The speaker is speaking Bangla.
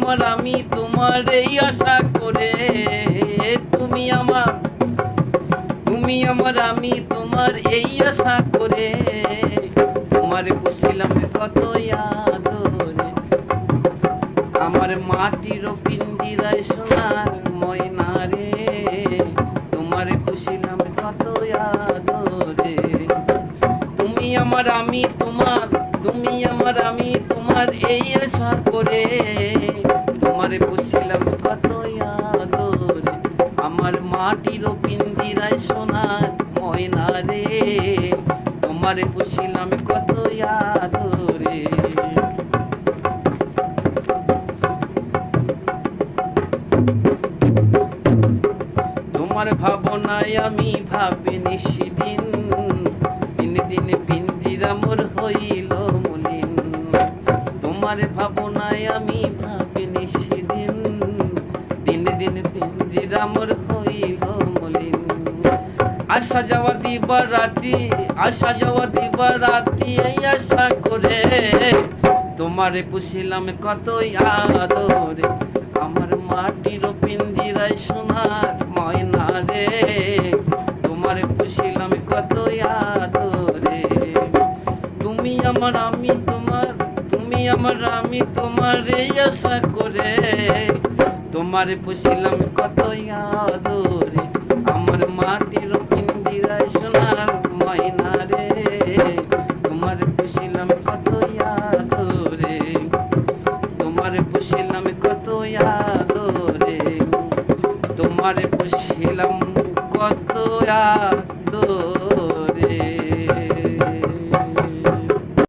আমার আমি তোমার এই আশা করে, তুমি আমার আমি তোমার এই আশা করে, তোমার পুষিলাম কত আদরে। আমার মাটির পিঞ্জিরায় সোনার ময়না রে, তোমার পুষিলাম কত আদরে। তুমি আমার আমি তোমার এই আশা করে, তোমার পুষিলাম কত আদরে। আমার মাটির পিঞ্জিরায় সোনার ময়না রে, তোমার পুষিলাম কত আদরে। তোমার ভাবনায় আমি ভাবি নিশিদিন, দিন দিন পিঞ্জিরা মোর হইল মলিন। তোমার ভাবনায় আমি ভাবি নিশিদিন, দিন দিন পিঞ্জিরা মোর হইল মলিন। আসা যাওয়া দিবা রাতি এই আশা করে, তোমারে পুষিলাম কত আদরে। আমার মাটির পিঞ্জিরায় সোনার ময়না রে, তোমারে পুষিলাম কত আদরে। তুমি আমার আমি তোমার এই আশা করে, তোমারে পুষিলাম কত আদরে। আমার মাটির পিঞ্জিরায় সোনার ময়না রে, তোমারে পুষিলাম কত আদরে। তোমারে পুষিলাম কত আদরে, তোমারে পুষিলাম কত আদরে।